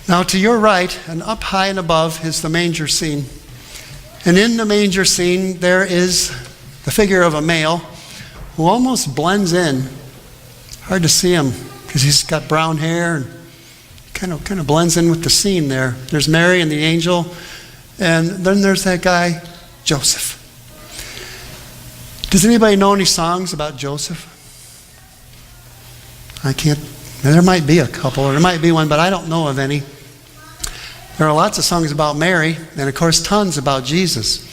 Now to your right, and up high and above, is the manger scene. And in the manger scene, there is the figure of a male who almost blends in. Hard to see him because he's got brown hair and kind of blends in with the scene there. There's Mary and the angel, and then there's that guy, Joseph. Does anybody know any songs about Joseph? There might be a couple, or there might be one, but I don't know of any. There are lots of songs about Mary, and of course tons about Jesus.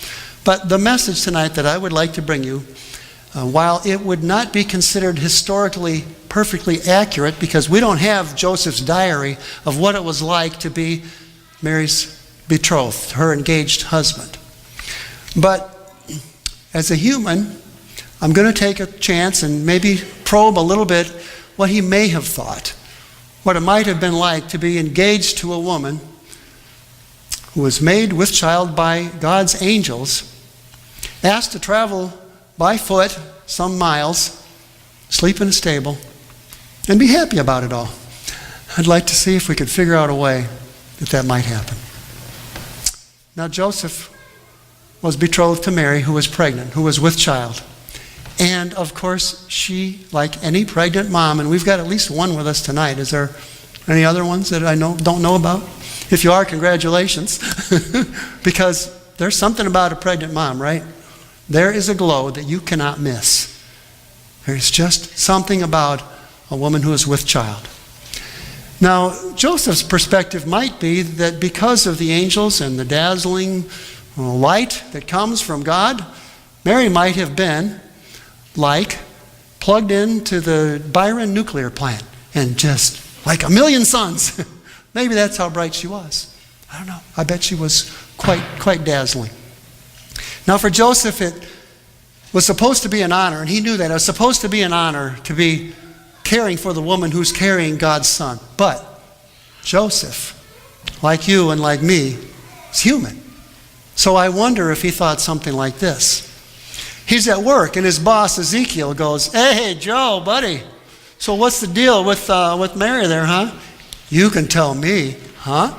But the message tonight that I would like to bring you, while it would not be considered historically perfectly accurate, because we don't have Joseph's diary of what it was like to be Mary's betrothed, her engaged husband. But as a human, I'm going to take a chance and maybe probe a little bit what he may have thought, what it might have been like to be engaged to a woman who was made with child by God's angels, asked to travel by foot some miles, sleep in a stable, and be happy about it all. I'd like to see if we could figure out a way that might happen. Now Joseph was betrothed to Mary, who was pregnant, who was with child. And of course, she, like any pregnant mom, and we've got at least one with us tonight. Is there any other ones that I don't know about? If you are, congratulations. Because there's something about a pregnant mom, right? There is a glow that you cannot miss. There's just something about a woman who is with child. Now, Joseph's perspective might be that because of the angels and the dazzling light that comes from God, Mary might have been like plugged into the Byron nuclear plant and just like a million suns. Maybe that's how bright she was. I don't know. I bet she was quite dazzling. Now for Joseph, it was supposed to be an honor, and he knew that. It was supposed to be an honor to be caring for the woman who's carrying God's son. But Joseph, like you and like me, is human. So I wonder if he thought something like this. He's at work, and his boss, Ezekiel, goes, "Hey, Joe, buddy, so what's the deal with Mary there, huh? You can tell me, huh?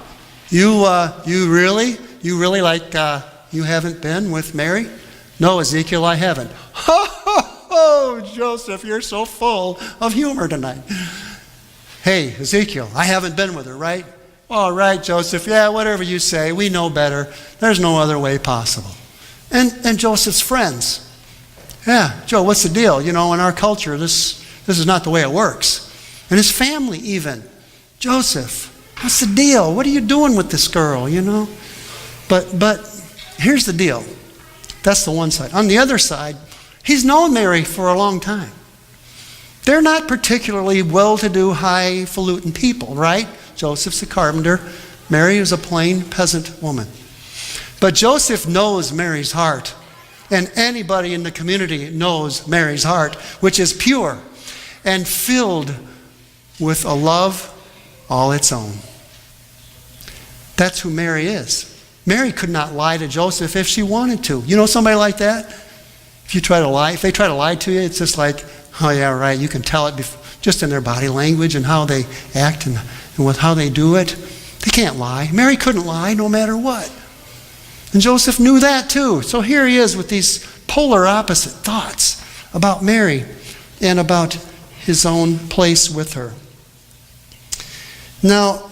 You really you haven't been with Mary?" "No, Ezekiel, I haven't." "Oh, Joseph, you're so full of humor tonight." "Hey, Ezekiel, I haven't been with her, right?" "All right, Joseph, yeah, whatever you say, we know better. There's no other way possible." And Joseph's friends, "Yeah, Joe, what's the deal? You know, in our culture, this is not the way it works." And his family even, "Joseph, what's the deal? What are you doing with this girl, you know?" But here's the deal. That's the one side. On the other side, he's known Mary for a long time. They're not particularly well-to-do, highfalutin people, right? Joseph's a carpenter. Mary is a plain peasant woman. But Joseph knows Mary's heart. And anybody in the community knows Mary's heart, which is pure and filled with a love all its own. That's who Mary is. Mary could not lie to Joseph if she wanted to. You know somebody like that? If they try to lie to you, it's just like, "Oh yeah, right." You can tell it just in their body language and how they act and with how they do it. They can't lie. Mary couldn't lie no matter what. And Joseph knew that too. So here he is with these polar opposite thoughts about Mary and about his own place with her. Now,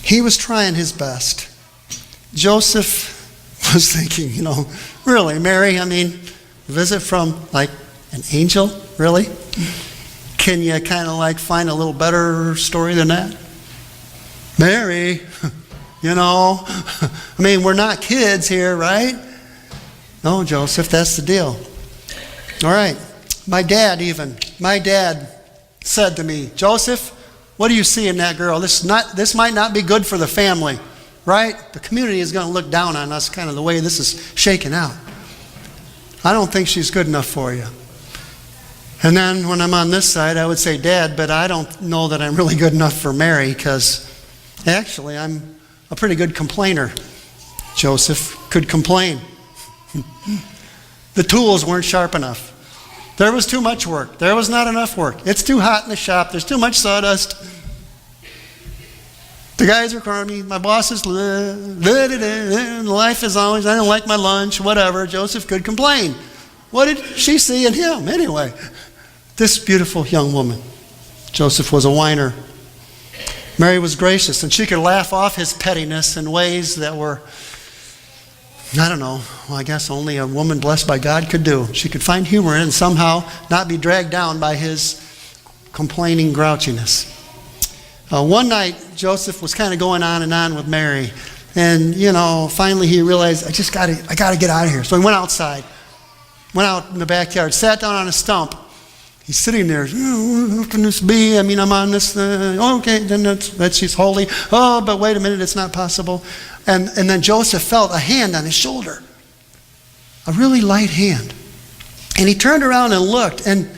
he was trying his best. Joseph was thinking, you know, really, Mary, I mean, visit from like an angel, really? Can you kind of like find a little better story than that? Mary, you know, I mean, we're not kids here, right? No, Joseph, that's the deal. All right. My dad said to me, "Joseph, what do you see in that girl? This might not be good for the family, right? The community is going to look down on us kind of the way this is shaking out. I don't think she's good enough for you." And then when I'm on this side, I would say, "Dad, but I don't know that I'm really good enough for Mary because actually I'm a pretty good complainer." Joseph could complain. The tools weren't sharp enough. There was too much work. There was not enough work. It's too hot in the shop. There's too much sawdust. The guys are calling me. My boss is, life is always, I don't like my lunch, whatever. Joseph could complain. What did she see in him anyway? This beautiful young woman. Joseph was a whiner. Mary was gracious, and she could laugh off his pettiness in ways that were, I don't know, well, I guess only a woman blessed by God could do. She could find humor in it and somehow not be dragged down by his complaining grouchiness. One night, Joseph was kind of going on and on with Mary. And, finally he realized, I got to get out of here. So he went outside, went out in the backyard, sat down on a stump. He's sitting there, how can this be? I'm on this, okay, then that's she's holy. Oh, but wait a minute, it's not possible. And then Joseph felt a hand on his shoulder, a really light hand. And he turned around and looked, and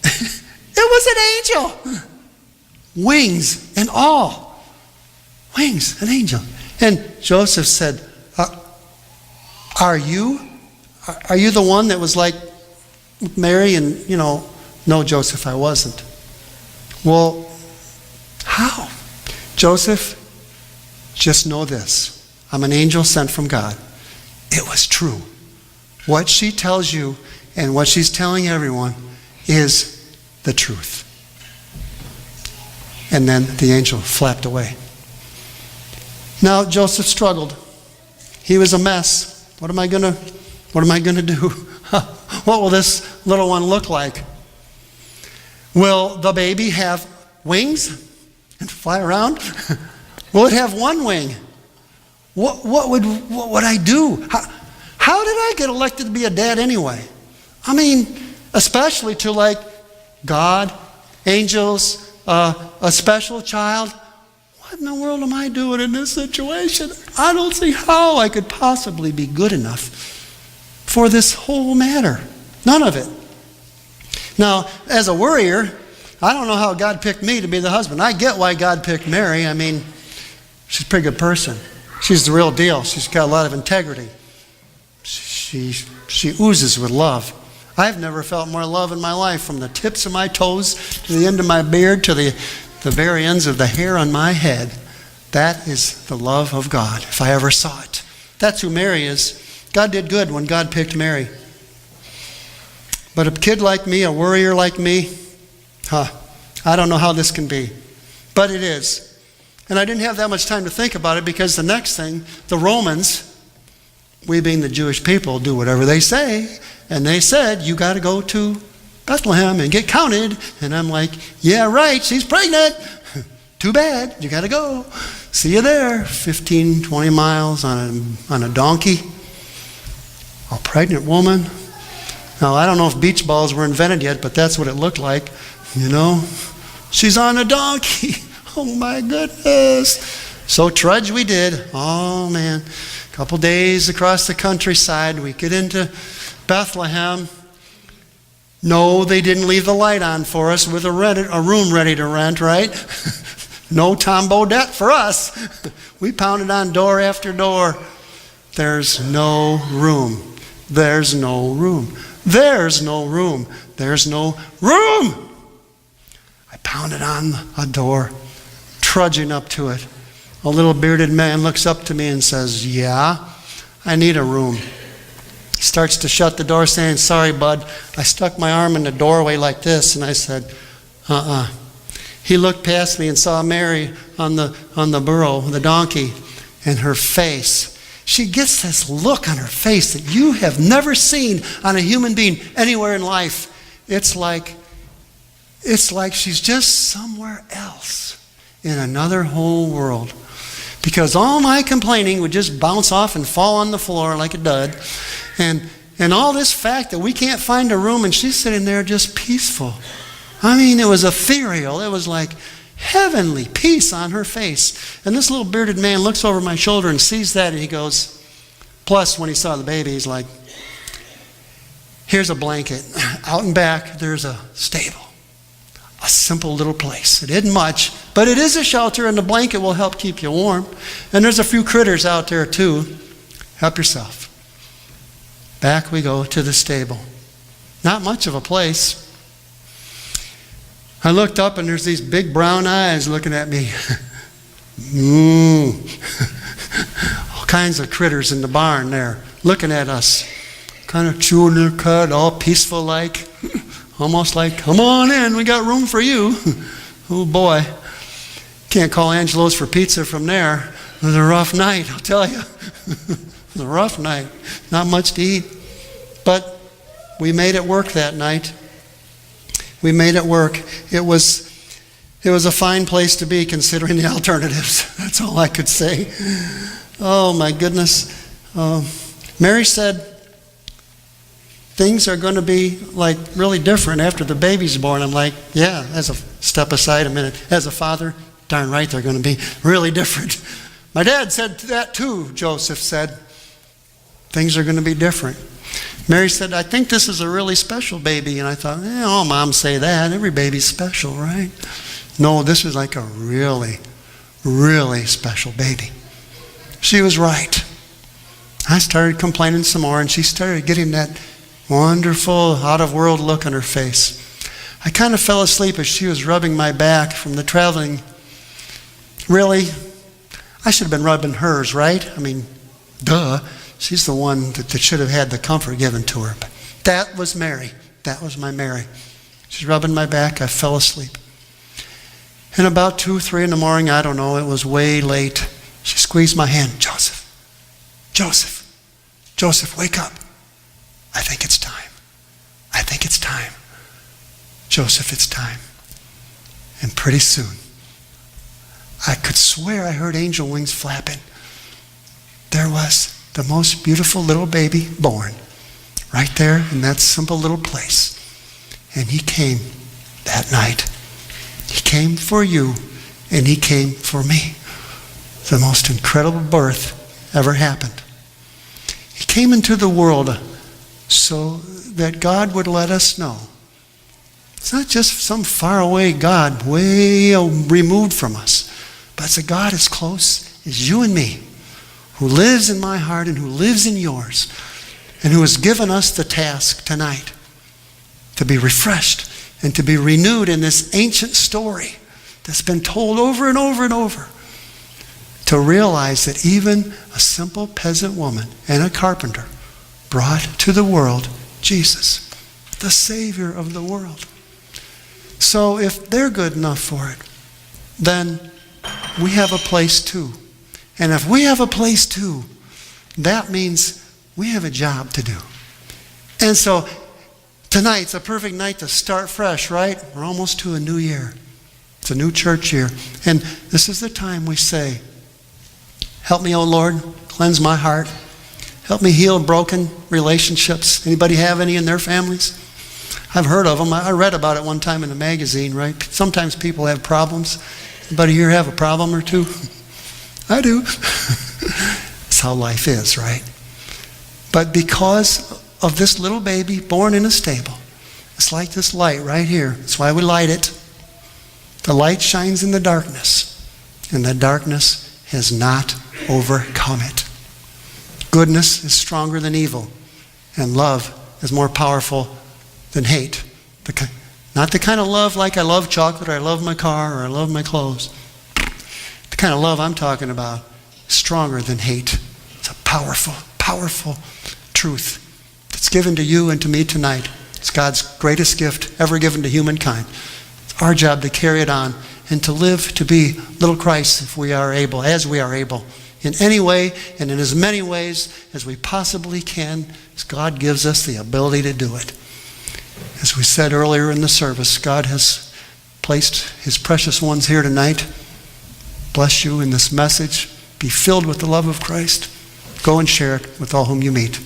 it was an angel. Wings and all. Wings, an angel. And Joseph said, are you the one that was like Mary? And, no, Joseph, I wasn't. Well, how? Joseph, just know this. I'm an angel sent from God. It was true. What she tells you and what she's telling everyone is the truth. And then the angel flapped away. Now Joseph struggled. He was a mess. What am I gonna do? What will this little one look like? Will the baby have wings and fly around? Will it have one wing? What would I do? How did I get elected to be a dad anyway? Especially to like God, angels, a special child. What in the world am I doing in this situation? I don't see how I could possibly be good enough for this whole matter. None of it. Now, as a worrier, I don't know how God picked me to be the husband. I get why God picked Mary. She's a pretty good person. She's the real deal. She's got a lot of integrity. She oozes with love. I've never felt more love in my life, from the tips of my toes to the end of my beard to the very ends of the hair on my head. That is the love of God, if I ever saw it. That's who Mary is. God did good when God picked Mary. But a kid like me, a worrier like me, I don't know how this can be. But it is. And I didn't have that much time to think about it, because the next thing, the Romans, we being the Jewish people, do whatever they say. And they said, you got to go to Bethlehem and get counted. And I'm like, yeah, right, she's pregnant. Too bad, you got to go. See you there. 15, 20 miles on a donkey. A pregnant woman. Now, I don't know if beach balls were invented yet, but that's what it looked like. She's on a donkey. Oh my goodness. So trudge we did. Oh man. A couple days across the countryside. We get into Bethlehem. No, they didn't leave the light on for us with a room ready to rent, right? No Tom Bodette for us. We pounded on door after door. There's no room. There's no room. There's no room. There's no room. I pounded on a door, trudging up to it. A little bearded man looks up to me and says, yeah, I need a room. He starts to shut the door, saying, sorry, bud. I stuck my arm in the doorway like this, and I said, He looked past me and saw Mary on the burro, the donkey, and her face. She gets this look on her face that you have never seen on a human being anywhere in life. It's like she's just somewhere else in another whole world. Because all my complaining would just bounce off and fall on the floor like a dud. And all this fact that we can't find a room, and she's sitting there just peaceful. It was ethereal. It was like heavenly peace on her face. And this little bearded man looks over my shoulder and sees that, and he goes, plus when he saw the baby, he's like, here's a blanket. Out and back, there's a stable. A simple little place. It isn't much, but it is a shelter, and the blanket will help keep you warm. And there's a few critters out there too. Help yourself. Back we go to the stable. Not much of a place. I looked up, and there's these big brown eyes looking at me. All kinds of critters in the barn there looking at us, kind of chewing their cud, all peaceful like, almost like, come on in, we got room for you. Oh boy, can't call Angelo's for pizza from there. It was a rough night, I'll tell you. It was a rough night, not much to eat. But we made it work that night. We made it work. It was a fine place to be considering the alternatives. That's all I could say. Oh my goodness. Mary said things are going to be like really different after the baby's born. I'm like, yeah, step aside a minute. As a father, darn right they're going to be really different. My dad said that too, Joseph said. Things are going to be different. Mary said, I think this is a really special baby. And I thought, all moms say that. Every baby's special, right? No, this is like a really, really special baby. She was right. I started complaining some more, and she started getting that wonderful, out-of-world look on her face. I kind of fell asleep as she was rubbing my back from the traveling. Really? I should have been rubbing hers, right? I mean, duh. She's the one that should have had the comfort given to her. But that was Mary. That was my Mary. She's rubbing my back. I fell asleep. And about 2, 3 in the morning, I don't know, it was way late. She squeezed my hand. Joseph, wake up. I think it's time. Joseph, it's time. And pretty soon, I could swear I heard angel wings flapping. There was the most beautiful little baby born right there in that simple little place. And he came that night. He came for you, and he came for me. The most incredible birth ever happened. He came into the world so that God would let us know. It's not just some faraway God way removed from us, but it's a God as close as you and me, who lives in my heart and who lives in yours, and who has given us the task tonight to be refreshed and to be renewed in this ancient story that's been told over and over and over, to realize that even a simple peasant woman and a carpenter brought to the world Jesus, the Savior of the world. So if they're good enough for it, then we have a place too. And if we have a place too, that means we have a job to do. And so tonight's a perfect night to start fresh, right? We're almost to a new year. It's a new church year. And this is the time we say, help me, O Lord, cleanse my heart. Help me heal broken relationships. Anybody have any in their families? I've heard of them. I read about it one time in a magazine, right? Sometimes people have problems. Anybody here have a problem or two? I do. That's how life is, right? But because of this little baby born in a stable, it's like this light right here. That's why we light it. The light shines in the darkness, and the darkness has not overcome it. Goodness is stronger than evil, and love is more powerful than hate. Not the kind of love like I love chocolate, or I love my car, or I love my clothes. The kind of love I'm talking about is stronger than hate. It's a powerful, powerful truth that's given to you and to me tonight. It's God's greatest gift ever given to humankind. It's our job to carry it on and to live to be little Christ if we are able, as we are able, in any way and in as many ways as we possibly can, as God gives us the ability to do it. As we said earlier in the service, God has placed his precious ones here tonight. Bless you in this message. Be filled with the love of Christ. Go and share it with all whom you meet.